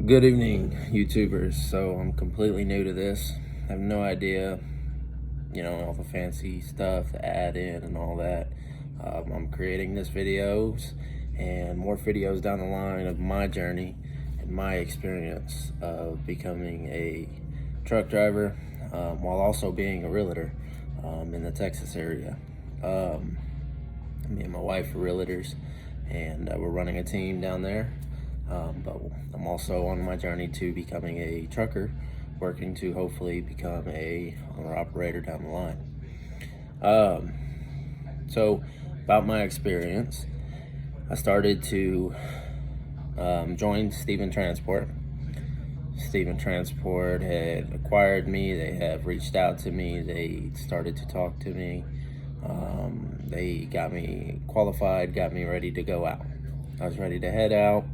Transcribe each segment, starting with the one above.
Good evening, YouTubers. So I'm completely new to this. I have no idea, all the fancy stuff to add in and all that. I'm creating this videos and more videos down the line of my journey and my experience of becoming a truck driver while also being a realtor in the Texas area. Me and my wife are realtors, and we're running a team down there. But I'm also on my journey to becoming a trucker, working to hopefully become a owner operator down the line. So about my experience, I started to join Stephen Transport. Stephen Transport had acquired me. They have reached out to me. They started to talk to me. They got me qualified, got me ready to go out. I was ready to head out.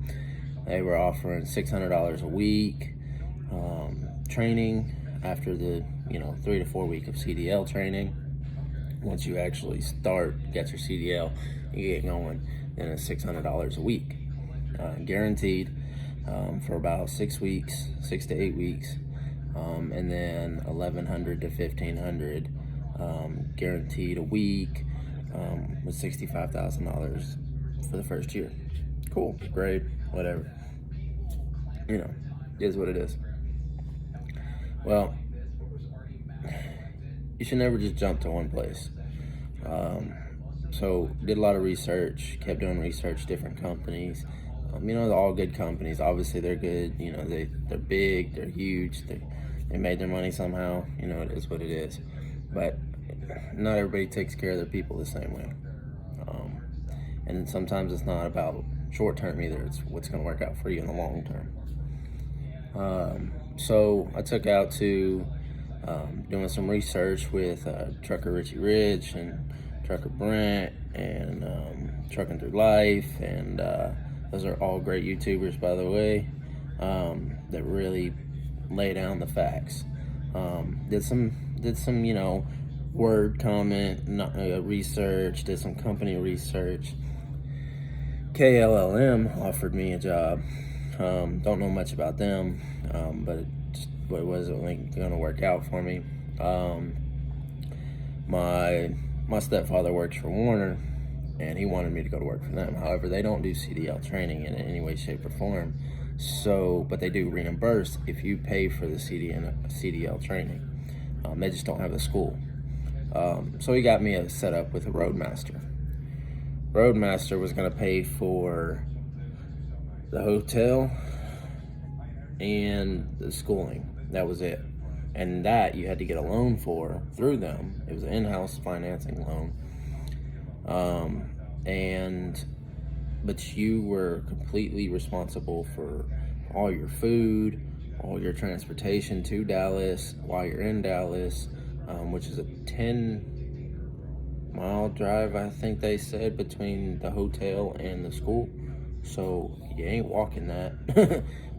They were offering $600 a week training after the 3 to 4 week of CDL training. Once you actually get your CDL, you get going, then it's $600 a week, guaranteed for about 6 weeks, 6 to 8 weeks, and then $1,100 to $1,500 guaranteed a week with $65,000 for the first year. Cool, great, whatever. Is what it is. Well, you should never just jump to one place. So did a lot of research, kept doing research, different companies. They're all good companies. Obviously, they're good. They're big, they're huge. They made their money somehow. It is what it is. But not everybody takes care of their people the same way. And sometimes it's not about short term either. It's what's going to work out for you in the long term. So I took out to doing some research with Trucker Richie Rich and Trucker Brent and Trucking Through Life, and those are all great YouTubers, by the way, that really lay down the facts. Did some word comment research, did some company research. KLLM offered me a job. Don't know much about them, but it wasn't going to work out for me. My stepfather works for Warner, and he wanted me to go to work for them. However, they don't do CDL training in any way, shape, or form. But they do reimburse if you pay for the CDL training. They just don't have the school. So he got me set up with a Roadmaster. Roadmaster was going to pay for the hotel and the schooling. That was it. And that you had to get a loan for through them. It was an in-house financing loan. But you were completely responsible for all your food, all your transportation to Dallas while you're in Dallas, which is a 10-mile drive, I think they said, between the hotel and the school. So you ain't walking that,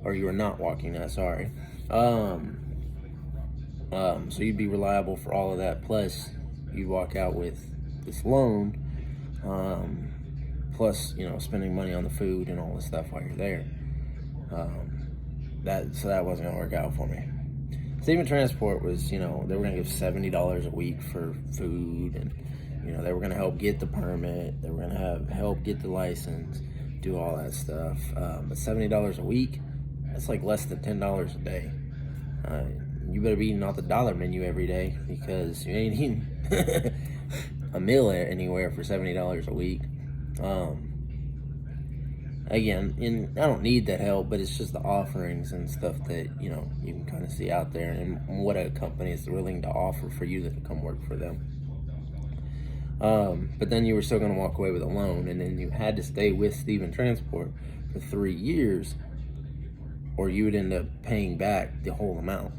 or you are not walking that, sorry. So you'd be reliable for all of that, plus you'd walk out with this loan, plus, spending money on the food and all the stuff while you're there. So that wasn't gonna work out for me. Stephen Transport was, they were gonna give $70 a week for food, and, they were gonna help get the permit, they were gonna help get the license, do all that stuff. But $70 a week, that's like less than $10 a day. You better be eating off the dollar menu every day, because you ain't eating a meal anywhere for $70 a week. Again, and I don't need that help, but it's just the offerings and stuff that you can kind of see out there, and what a company is willing to offer for you to come work for them. But then you were still going to walk away with a loan, and then you had to stay with Stephen Transport for 3 years, or you would end up paying back the whole amount.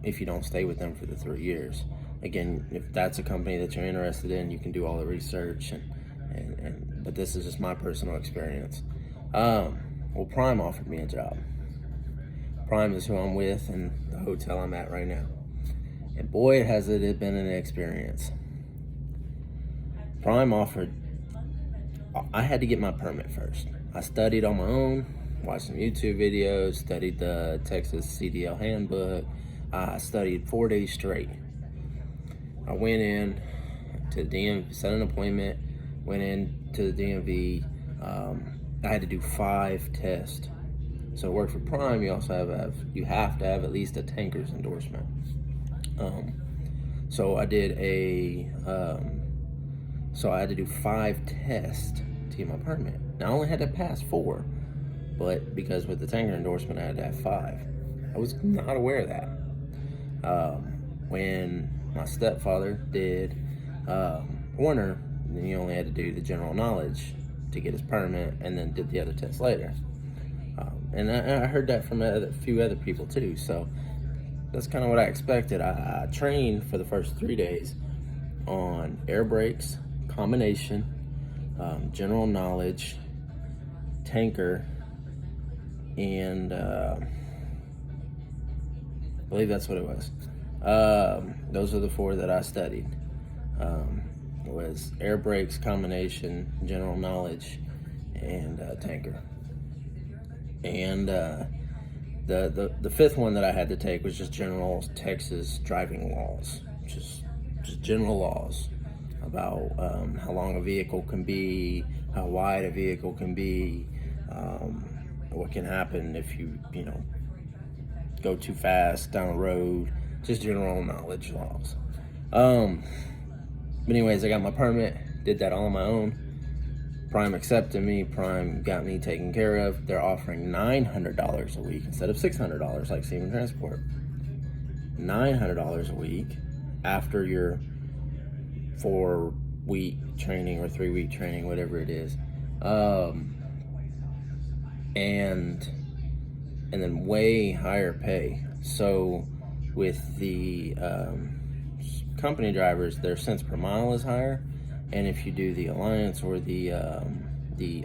If you don't stay with them for the 3 years. Again, if that's a company that you're interested in, you can do all the research, but this is just my personal experience. Well, Prime offered me a job. Prime is who I'm with and the hotel I'm at right now. And boy, has it been an experience. Prime offered I had to get my permit first. I studied on my own, watched some YouTube videos, studied the Texas CDL handbook. I studied 4 days straight. I went in to the DMV, set an appointment, went in to the DMV. I had to do 5 tests. So to work for Prime, you also have to have at least a tanker's endorsement. So I did so I had to do 5 tests to get my permit. Now I only had to pass 4, but because with the tanker endorsement, I had to have 5. I was not aware of that. When my stepfather did Warner, then he only had to do the general knowledge to get his permit, and then did the other tests later. And I heard that from a few other people too, so that's kind of what I expected. I trained for the first 3 days on air brakes, combination, general knowledge, tanker, and I believe that's what it was. Those are the 4 that I studied. It was air brakes, combination, general knowledge, and tanker. And the 5th one that I had to take was just general Texas driving laws, just general laws about how long a vehicle can be, how wide a vehicle can be, what can happen if you go too fast down a road, just general knowledge laws. But anyways, I got my permit, did that all on my own. Prime accepted me, Prime got me taken care of. They're offering $900 a week instead of $600 like Stephen Transport. $900 a week after your 4-week training or 3-week training, whatever it is. And then way higher pay. So with the company drivers, their cents per mile is higher. And if you do the Alliance or the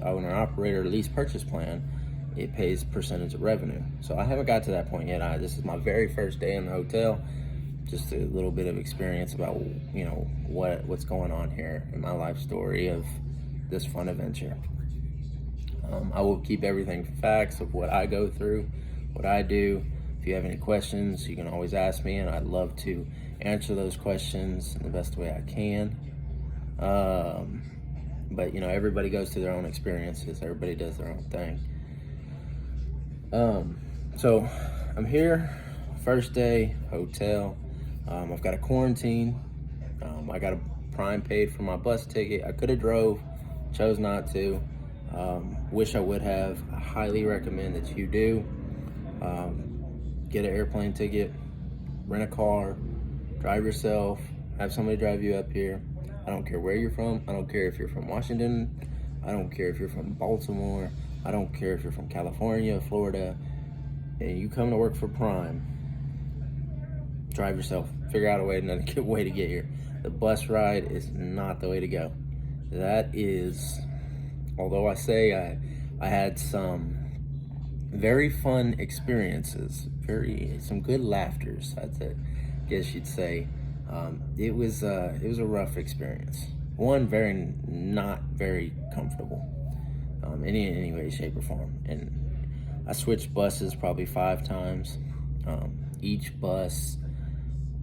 owner-operator lease purchase plan, it pays percentage of revenue. So I haven't got to that point yet. This is my very first day in the hotel. Just a little bit of experience about what's going on here in my life story of this fun adventure. I will keep everything facts of what I go through, what I do. If you have any questions, you can always ask me, and I'd love to answer those questions in the best way I can. But everybody goes through their own experiences. Everybody does their own thing. So I'm here, first day, hotel. I've got a quarantine. I got a Prime paid for my bus ticket. I could have drove, chose not to. Wish I would have. I highly recommend that you do. Get an airplane ticket, rent a car, drive yourself, have somebody drive you up here. I don't care where you're from. I don't care if you're from Washington. I don't care if you're from Baltimore. I don't care if you're from California, Florida, and you come to work for Prime. Drive yourself. Figure out another way to get here. The bus ride is not the way to go. That is, although I say I had some very fun experiences, some good laughters, I guess you'd say. It was a rough experience. One, not very comfortable, in any way, shape, or form. And I switched buses probably 5 times. Each bus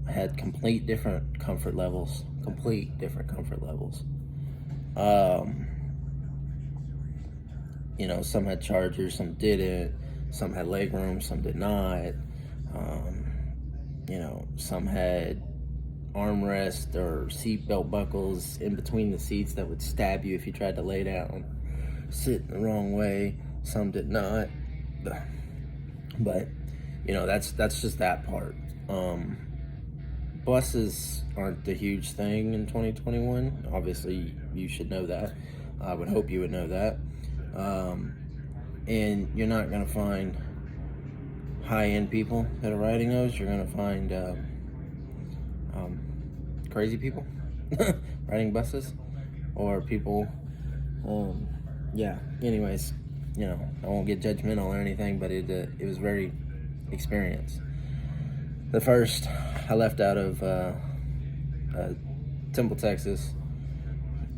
had complete different comfort levels. Some had chargers, some didn't. Some had leg room, some did not. Some had armrest or seat belt buckles in between the seats that would stab you if you tried to lay down, sit the wrong way. Some did not, but that's just that part. Buses aren't the huge thing in 2021. Obviously, you should know that. I would hope you would know that. And you're not gonna find high-end people that are riding those. You're gonna find crazy people riding buses, or people. Anyways, I won't get judgmental or anything, but it was very experience. The first, I left out of Temple, Texas,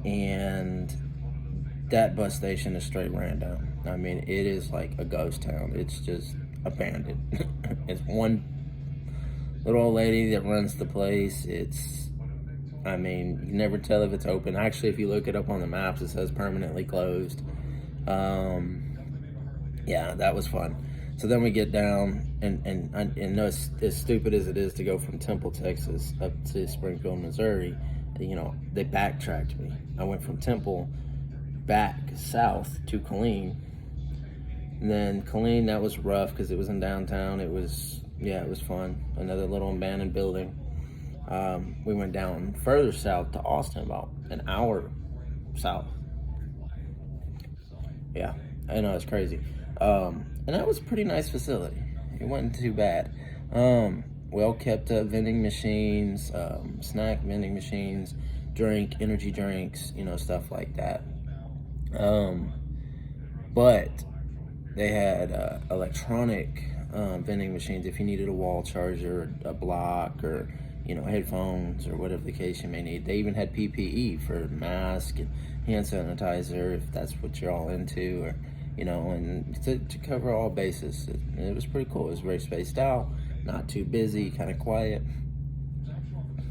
and that bus station is straight ran down. I mean, it is like a ghost town. It's just abandoned. It's one little old lady that runs the place. I mean, you never tell if it's open. Actually, if you look it up on the maps, it says permanently closed. Yeah, that was fun. So then we get down, and as stupid as it is to go from Temple, Texas, up to Springfield, Missouri, they backtracked me. I went from Temple back south to Killeen. And then Killeen, that was rough because it was in downtown. It was fun. Another little abandoned building. We went down further south to Austin, about an hour south. Yeah, I know, it's crazy. And that was a pretty nice facility. It wasn't too bad. Well kept up vending machines, snack vending machines, energy drinks, stuff like that. But they had electronic vending machines if you needed a wall charger, a block, or headphones, or whatever the case you may need. They even had PPE for mask and hand sanitizer if that's what you're all into, or and to cover all bases. It was pretty cool. It was very spaced out, not too busy, kind of quiet.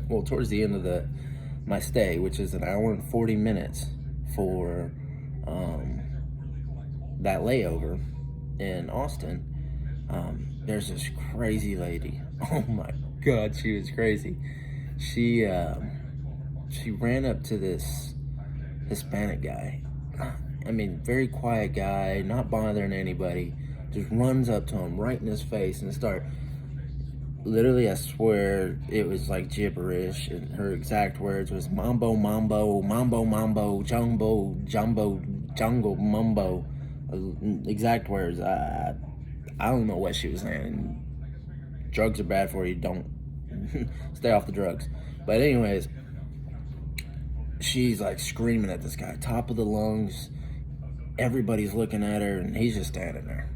Well, towards the end of my stay, which is an hour and 40 minutes for that layover in Austin, there's this crazy lady. Oh my God, she was crazy. She ran up to this Hispanic guy. I mean, very quiet guy, not bothering anybody. Just runs up to him right in his face and literally, I swear, it was like gibberish. And her exact words was mambo, mambo, mambo, mambo, jumbo, jumbo, jungle, mumbo. Exact words. I don't know what she was saying. Drugs are bad for you. Don't stay off the drugs. But anyways, she's like screaming at this guy, top of the lungs. Everybody's looking at her, and he's just standing there,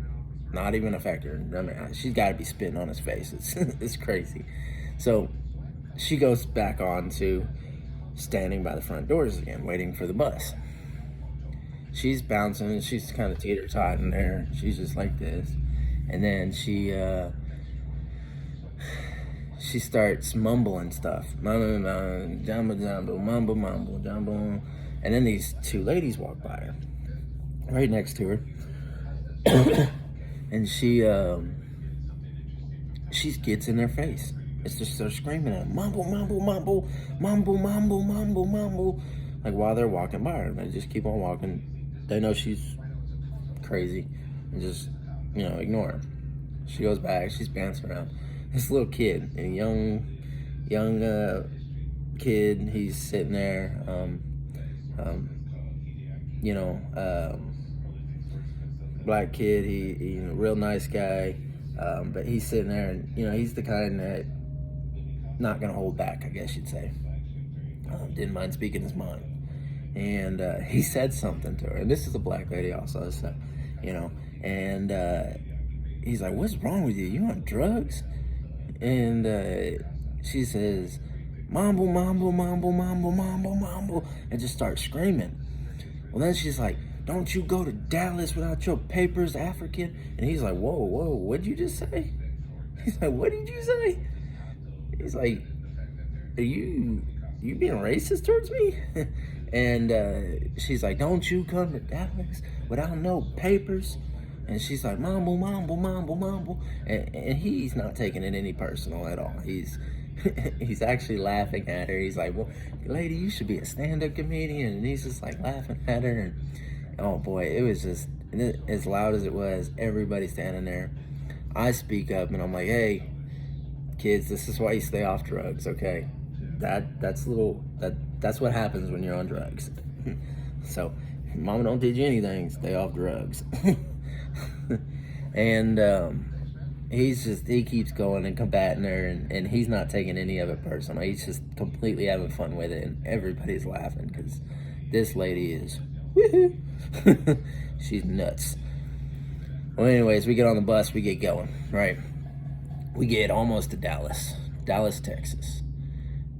not even affected her. I mean, she's got to be spitting on his face. It's crazy. So she goes back on to standing by the front doors again, waiting for the bus. She's bouncing, and she's kind of teeter-totting there. She's just like this. And then she starts mumbling stuff. Jumbo, jumbo, mumbo, mumbo, jumbo. And then these two ladies walk by her, right next to her. And she gets in their face. It's just they're screaming at them, mumble, mumble, mumble, mumble, mumble, mumble, mumble. Like while they're walking by her, they just keep on walking. They know she's crazy and just, ignore her. She goes back, she's bouncing around. This little kid, a young kid, he's sitting there, black kid, he real nice guy, but he's sitting there, and he's the kind that not gonna hold back, I guess you'd say. Didn't mind speaking his mind, and he said something to her, and this is a black lady also, so and he's like, "What's wrong with you? You on drugs?" And she says, "Mambo, mambo, mambo, mambo, mambo, mambo," and just starts screaming. Well, then she's like, "Don't you go to Dallas without your papers, African?" And he's like, whoa, what'd you just say? He's like, "What did you say?" He's like, "Are you being racist towards me?" And she's like, "Don't you come to Dallas without no papers?" And she's like, "Mambo, mambo, mambo, mambo," and he's not taking it any personal at all. He's actually laughing at her. He's like, "Well, lady, you should be a stand-up comedian." And he's just like laughing at her. And oh boy, it was just as loud as it was. Everybody standing there. I speak up and I'm like, "Hey, kids, this is why you stay off drugs, okay? That's what happens when you're on drugs." So, mama don't teach you anything. Stay off drugs. And he keeps going and combating her, and he's not taking any of it personal. He's just completely having fun with it, and everybody's laughing because this lady is woohoo. She's nuts. Well, anyways, we get on the bus, we get going, right? We get almost to Dallas, Texas,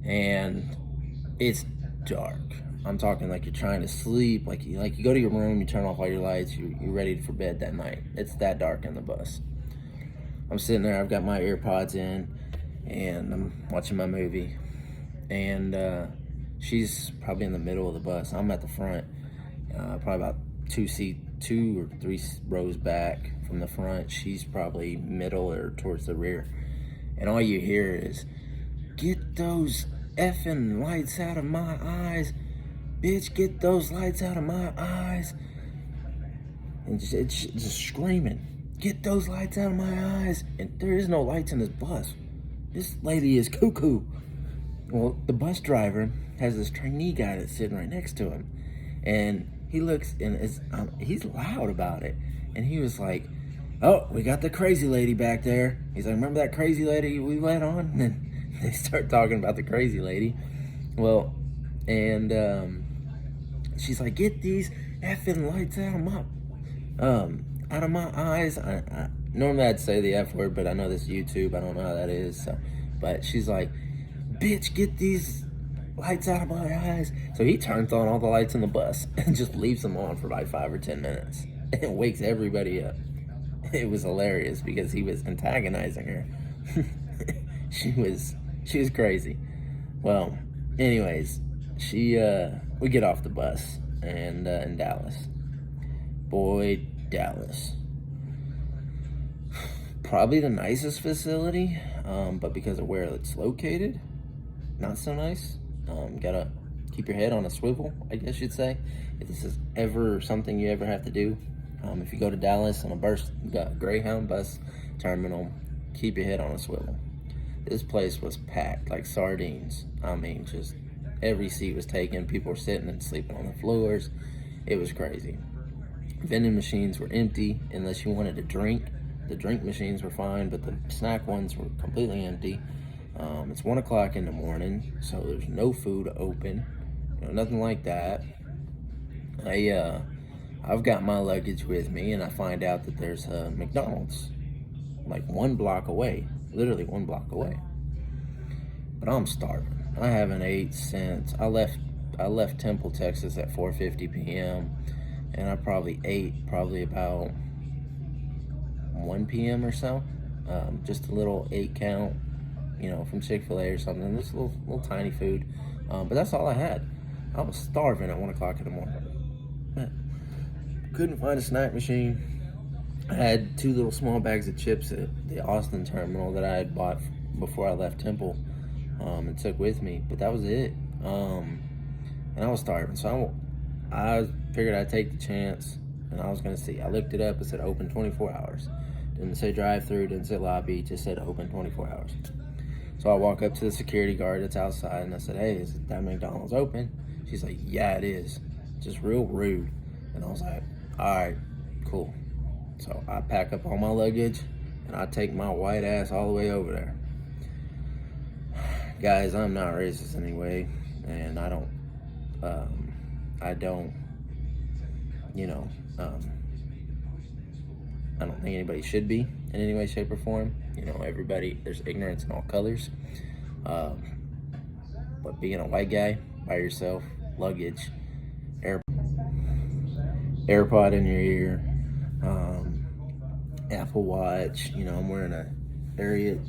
and it's dark. I'm talking like you're trying to sleep, like you go to your room, you turn off all your lights, you're ready for bed that night. It's that dark in the bus. I'm sitting there, I've got my earpods in, and I'm watching my movie, and she's probably in the middle of the bus. I'm at the front, probably about two or three rows back from the front. She's probably middle or towards the rear, and all you hear is, "Get those effing lights out of my eyes, bitch! Get those lights out of my eyes!" And it's just screaming, "Get those lights out of my eyes!" And there is no lights in this bus. This lady is cuckoo. Well, the bus driver has this trainee guy that's sitting right next to him, and he looks and he's loud about it. And he was like, "Oh, we got the crazy lady back there." He's like, "Remember that crazy lady we let on?" And then they start talking about the crazy lady. Well, and she's like, "Get these effing lights out of my eyes." I normally I'd say the F word, but I know this is YouTube. I don't know how that is. So, but she's like, "Bitch, get these lights out of my eyes." So he turns on all the lights in the bus and just leaves them on for like 5 or 10 minutes. It wakes everybody up. It was hilarious because he was antagonizing her. she was crazy. Well, anyways, we get off the bus and in Dallas. Boy, Dallas. Probably the nicest facility, but because of where it's located, not so nice. Gotta keep your head on a swivel, I guess you'd say. If this is ever something you ever have to do, if you go to Dallas on a Greyhound bus terminal, keep your head on a swivel. This place was packed like sardines. I mean, just every seat was taken. People were sitting and sleeping on the floors. It was crazy. Vending machines were empty unless you wanted to drink. The drink machines were fine, but the snack ones were completely empty. It's 1 o'clock in the morning, so there's no food open, nothing like that. I've got my luggage with me, and I find out that there's a McDonald's like 1 block away, literally 1 block away. But I'm starving. I haven't ate since I left Temple, Texas at 4:50 p.m. and I probably ate about 1 p.m. or so. Just a little 8 count, from Chick-fil-A or something. This little tiny food, but that's all I had. I was starving at 1 o'clock in the morning. Couldn't find a snack machine. I had 2 little small bags of chips at the Austin terminal that I had bought before I left Temple, and took with me, but that was it. And I was starving, so I figured I'd take the chance, and I was gonna see. I looked it up. It said open 24 hours. Didn't say drive-through, didn't say lobby, just said open 24 hours. So I walk up to the security guard that's outside, and I said, "Hey, is that McDonald's open?" She's like, "Yeah, it is." Just real rude. And I was like, "All right, cool." So I pack up all my luggage, and I take my white ass all the way over there. Guys, I'm not racist anyway, and I don't think anybody should be in any way, shape, or form. Everybody, there's ignorance in all colors. But being a white guy by yourself, luggage, AirPod in your ear, Apple Watch, I'm wearing a Harriet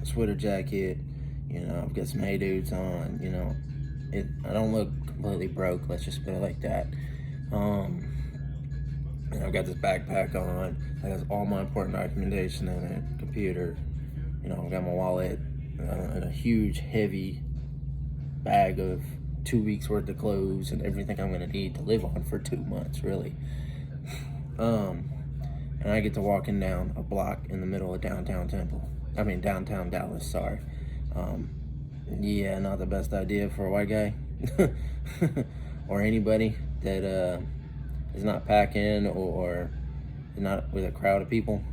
sweater jacket, I've got some Hey Dudes on, I don't look completely broke, let's just put it like that. And I've got this backpack on that has all my important documentation in it, computer, I've got my wallet, and a huge, heavy bag of 2 weeks worth of clothes and everything I'm gonna need to live on for 2 months, really. And I get to walking down a block in the middle of downtown Dallas, sorry. Yeah, not the best idea for a white guy or anybody that is not packing or is not with a crowd of people,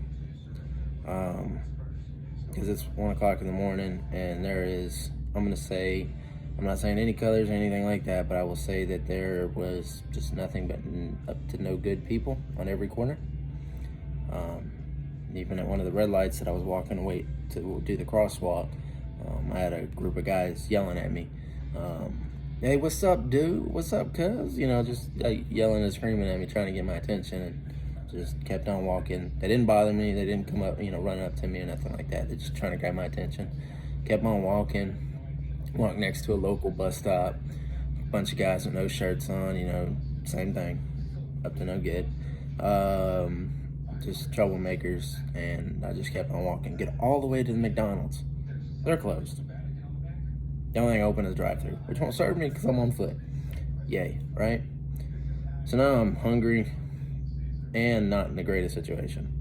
because it's 1 o'clock in the morning and there is, I'm not saying any colors or anything like that, but I will say that there was just nothing but up to no good people on every corner. Even at one of the red lights that I was walking away to do the crosswalk, I had a group of guys yelling at me. hey, what's up, dude? What's up, cuz? You know, just yelling and screaming at me, trying to get my attention, and just kept on walking. They didn't bother me. They didn't come up, running up to me or nothing like that. They're just trying to grab my attention. Kept on walking. Walked next to a local bus stop. A bunch of guys with no shirts on, same thing. Up to no good. Just troublemakers, and I just kept on walking. Get all the way to the McDonald's. They're closed. The only thing open is drive-thru, which won't serve me because I'm on foot. Yay, right? So now I'm hungry and not in the greatest situation.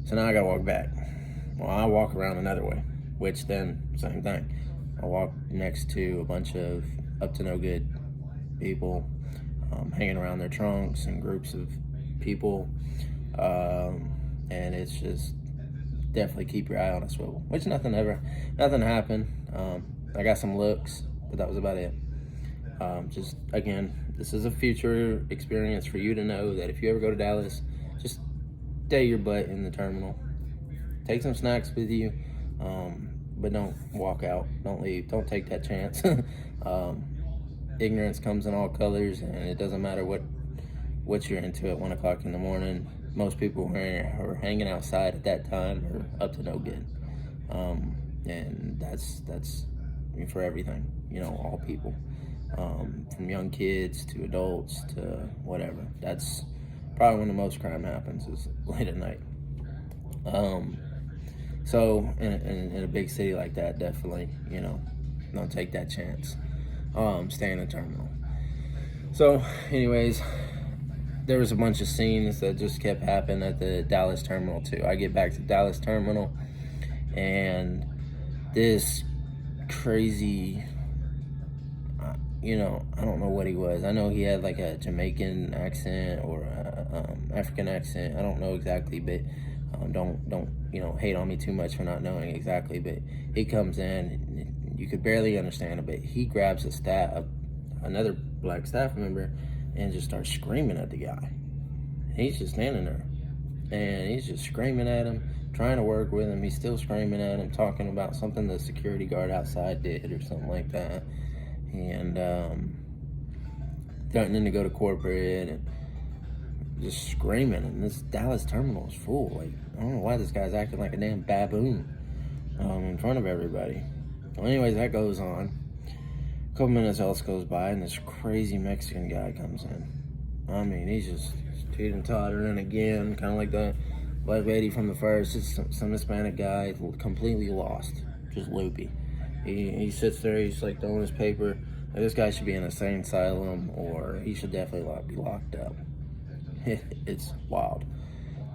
So now I gotta walk back. Well, I walk around another way, which then, same thing. I walk next to a bunch of up to no good people, hanging around their trunks and groups of people. And it's just definitely keep your eye on a swivel, which nothing happened. I got some looks, but that was about it. Just again, this is a future experience for you to know that if you ever go to Dallas, just stay your butt in the terminal. Take some snacks with you, but don't walk out. Don't leave. Don't take that chance. Ignorance comes in all colors, and it doesn't matter what you're into at 1 o'clock in the morning. Most people who are hanging outside at that time are up to no good, and that's for everything. All people, from young kids to adults to whatever. That's probably when the most crime happens, is late at night. So in a big city like that, definitely, don't take that chance. Stay in the terminal. So anyways, there was a bunch of scenes that just kept happening at the Dallas terminal too. I get back to Dallas terminal, and this crazy, I don't know what he was. I know he had like a Jamaican accent or a African accent. I don't know exactly, but don't hate on me too much for not knowing exactly. But he comes in, and you could barely understand it, but he grabs another black staff member, and just starts screaming at the guy. He's just standing there, and he's just screaming at him, trying to work with him. He's still screaming at him, talking about something the security guard outside did or something like that, and threatening to go to corporate and just screaming. And this Dallas terminal is full. Like, I don't know why this guy's acting like a damn baboon in front of everybody. Well, anyways, that goes on. A couple minutes else goes by, and this crazy Mexican guy comes in. I mean, he's just teeter-tottering again, kind of like the black lady from the first. Just some Hispanic guy, completely lost, just loopy. He sits there, he's like throwing his paper. Like, this guy should be in a insane asylum, or he should definitely be locked up. It's wild.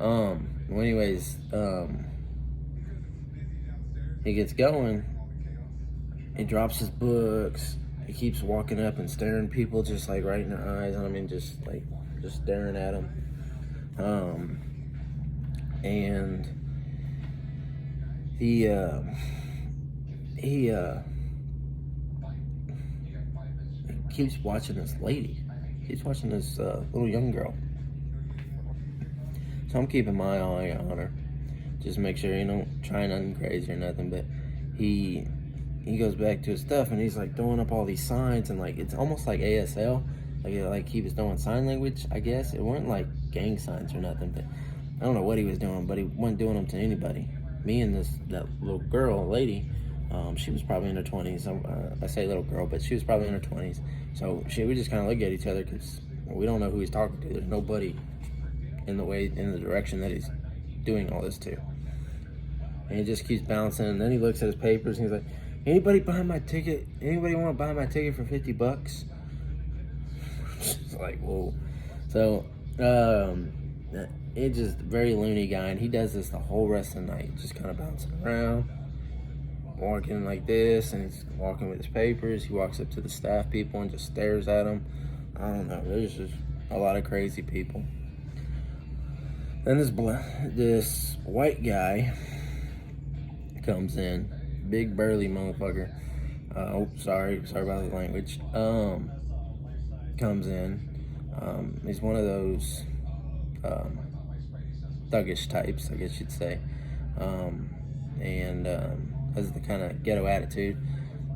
Well, anyways, he gets going. He drops his books. He keeps walking up and staring people just like right in their eyes. I mean, just staring at them. And he keeps watching this lady. He's watching this little young girl. So I'm keeping my eye on her. Just make sure you don't try nothing crazy or nothing. But he goes back to his stuff, and he's like throwing up all these signs, and like it's almost like ASL. Like he was throwing sign language, I guess. It weren't like gang signs or nothing, but I don't know what he was doing, but he wasn't doing them to anybody. Me and that little girl, lady, she was probably in her 20s. I say little girl, but she was probably in her 20s. So we just kind of look at each other because we don't know who he's talking to. There's nobody in the direction that he's doing all this to. And he just keeps bouncing, and then he looks at his papers, and he's like, anybody buy my ticket? Anybody want to buy my ticket for $50? It's like, whoa. So, it's just a very loony guy, and he does this the whole rest of the night, just kind of bouncing around, walking like this, and he's walking with his papers. He walks up to the staff people and just stares at them. I don't know, there's just a lot of crazy people. Then this white guy comes in, big burly motherfucker. Sorry about the language. Comes in. He's one of those thuggish types, I guess you'd say, and has the kind of ghetto attitude.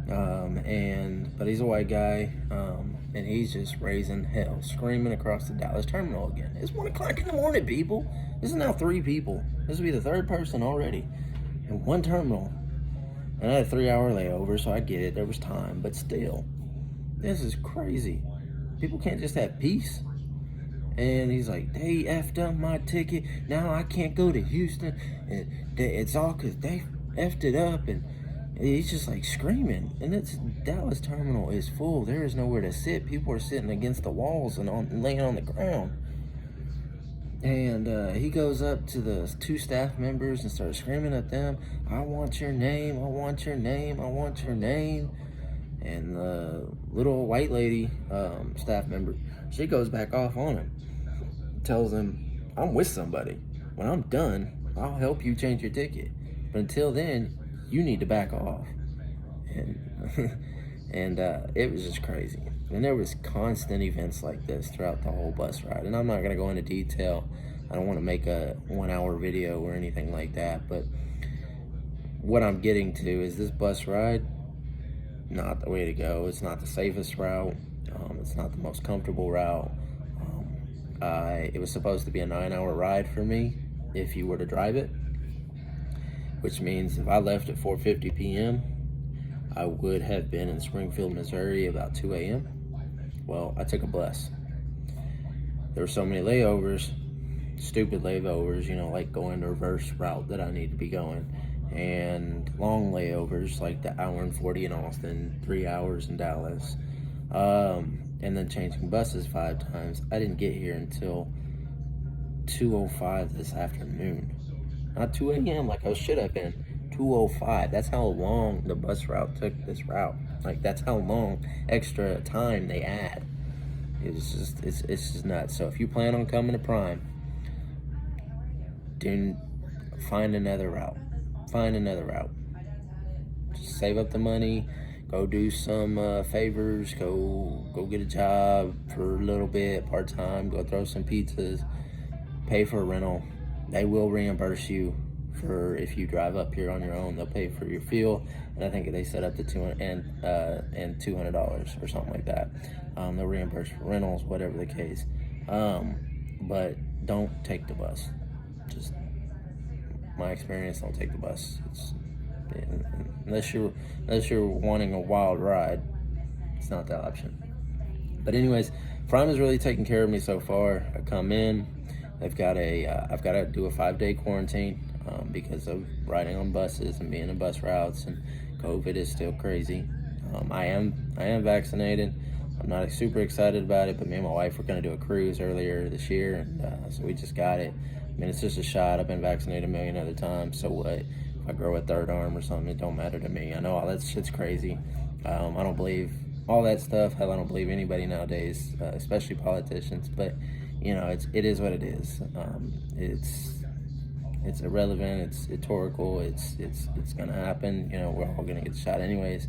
But he's a white guy, and he's just raising hell, screaming across the Dallas terminal again. It's 1 o'clock in the morning, people. This is now 3 people. This will be the 3rd person already in one terminal. And I had a 3-hour layover, so I get it. There was time, but still, this is crazy. People can't just have peace. And he's like, they effed up my ticket. Now I can't go to Houston. And it's all because they effed it up. And he's just like screaming. And it's Dallas terminal is full. There is nowhere to sit. People are sitting against the walls and laying on the ground. And he goes up to the 2 staff members and starts screaming at them, I want your name, I want your name, I want your name. And the little white lady, staff member, she goes back off on him, tells him, I'm with somebody. When I'm done, I'll help you change your ticket. But until then, you need to back off. And it was just crazy. And there was constant events like this throughout the whole bus ride. And I'm not going to go into detail. I don't want to make a 1-hour video or anything like that. But what I'm getting to is this bus ride, not the way to go. It's not the safest route. It's not the most comfortable route. It was supposed to be a 9-hour ride for me if you were to drive it, which means if I left at 4:50 p.m., I would have been in Springfield, Missouri about 2 a.m. Well, I took a bus. There were so many layovers, stupid layovers, like going the reverse route that I need to be going, and long layovers like the 1:40 in Austin, 3 hours in Dallas, and then changing buses 5 times. I didn't get here until 2:05 this afternoon. Not 2 a.m. like I should have been. 2:05. That's how long the bus route took this route. Like, that's how long extra time they add. It's just nuts. So if you plan on coming to Prime, find another route. Find another route. Just save up the money. Go do some favors. Go get a job for a little bit, part-time. Go throw some pizzas. Pay for a rental. They will reimburse you for if you drive up here on your own. They'll pay for your fuel, and I think they set up to $200 and $200 or something like that. They'll reimburse for rentals, whatever the case. But don't take the bus. Just my experience, don't take the bus. Unless you're wanting a wild ride, it's not the option. But anyways, Prime has really taken care of me so far. I come in, I've got to do a 5-day quarantine because of riding on buses and being in bus routes, and COVID is still crazy. I am vaccinated. I'm not super excited about it, but me and my wife were going to do a cruise earlier this year, and so we just got it. I mean, it's just a shot. I've been vaccinated a million other times, so what? If I grow a 3rd arm or something, it don't matter to me. I know all that shit's crazy. I don't believe all that stuff. Hell, I don't believe anybody nowadays, especially politicians. But it is what it is. It's irrelevant. It's rhetorical. It's gonna happen. We're all gonna get the shot anyways.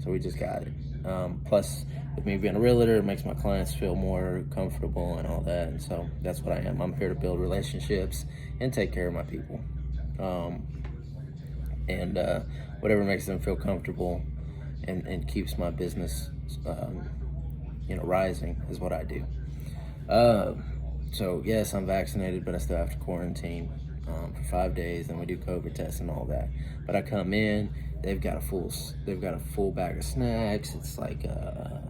So we just got it. Plus, with me being a realtor, it makes my clients feel more comfortable and all that. And so that's what I am. I'm here to build relationships and take care of my people. Whatever makes them feel comfortable and keeps my business, rising is what I do. So yes, I'm vaccinated, but I still have to quarantine for 5 days, and we do COVID tests and all that. But I come in, they've got a full bag of snacks. It's like a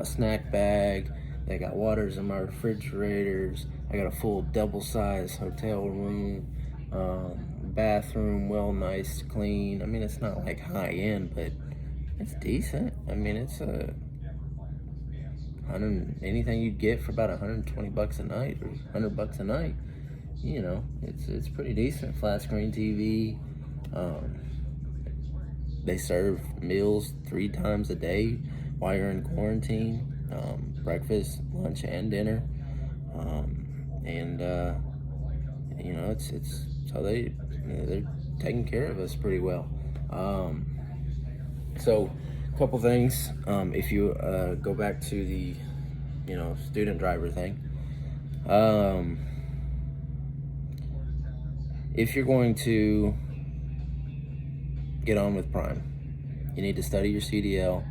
snack bag. They got waters in my refrigerators. I got a full double-sized hotel room, bathroom, well, nice, clean. I mean, it's not like high end, but it's decent. I mean, it's anything you'd get for about $120 a night or $100 a night. It's pretty decent. Flat screen TV. They serve meals 3 times a day while you're in quarantine. Breakfast, lunch, and dinner. It's so they're taking care of us pretty well. So a couple things. If you go back to the student driver thing, if you're going to get on with Prime, you need to study your CDL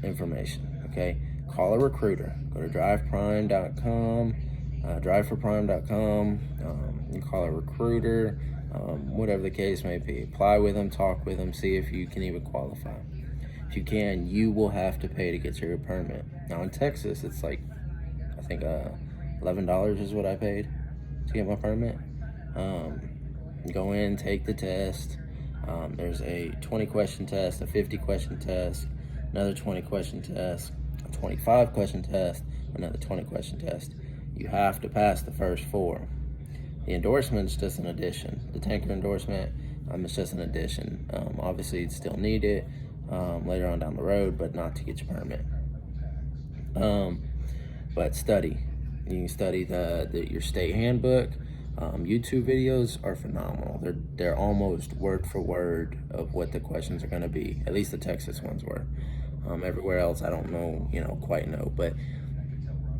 information, okay? Call a recruiter. Go to driveprime.com, driveforprime.com. You call a recruiter, whatever the case may be. Apply with them, talk with them, see if you can even qualify. If you can, you will have to pay to get your permit. Now in Texas, it's like, I think $11 is what I paid to get my permit. Go in, take the test. There's a 20-question test, a 50-question test, another 20-question test, a 25-question test, another 20-question test. You have to pass the first 4. The endorsement's just an addition. The tanker endorsement, it's just an addition. Obviously, you'd still need it later on down the road, but not to get your permit. But study. You can study your state handbook. YouTube videos are phenomenal. They're almost word for word of what the questions are going to be. At least the Texas ones were. Everywhere else, I don't know, quite know, but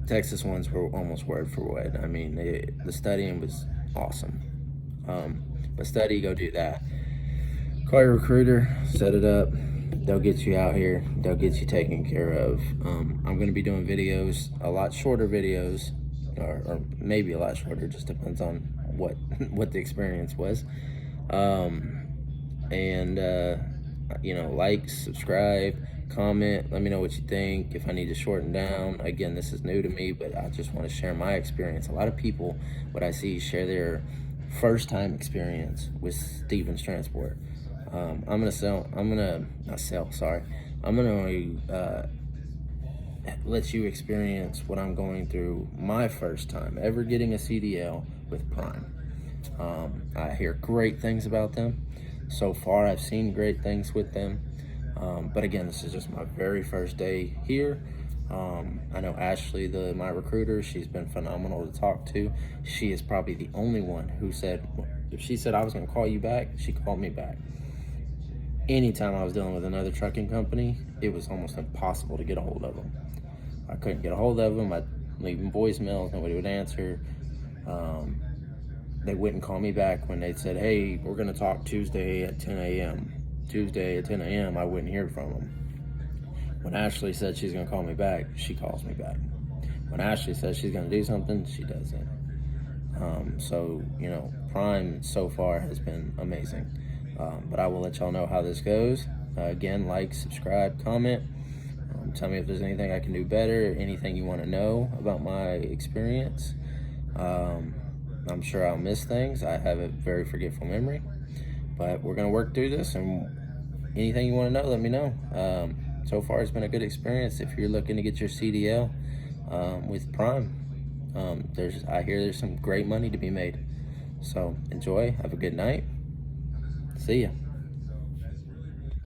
Texas ones were almost word for word. I mean, the studying was awesome. But study, go do that. Call your recruiter, set it up. They'll get you out here. They'll get you taken care of. I'm going to be doing videos, a lot shorter videos, or maybe a lot shorter, just depends on what the experience was. Like, subscribe, comment, let me know what you think, if I need to shorten down. Again, this is new to me, but I just want to share my experience. A lot of people, what I see, share their first time experience with Stevens Transport. I'm gonna let you experience what I'm going through my first time ever getting a CDL with Prime. I hear great things about them. So far, I've seen great things with them. But again, this is just my very first day here. I know Ashley, my recruiter, she's been phenomenal to talk to. She is probably the only one who said, if she said I was gonna call you back, she called me back. Anytime I was dealing with another trucking company, it was almost impossible to get a hold of them. I couldn't get a hold of them. I'd leave them voicemails, nobody would answer. They wouldn't call me back when they said, hey, we're gonna talk Tuesday at 10 a.m. Tuesday at 10 a.m., I wouldn't hear from them. When Ashley said she's gonna call me back, she calls me back. When Ashley says she's gonna do something, she does it. So, Prime so far has been amazing. But I will let y'all know how this goes. Again, like, subscribe, comment. Tell me if there's anything I can do better, anything you want to know about my experience. I'm sure I'll miss things. I have a very forgetful memory. But we're going to work through this, and anything you want to know, let me know. So far, it's been a good experience. If you're looking to get your CDL with Prime, I hear there's some great money to be made. So enjoy. Have a good night. See ya.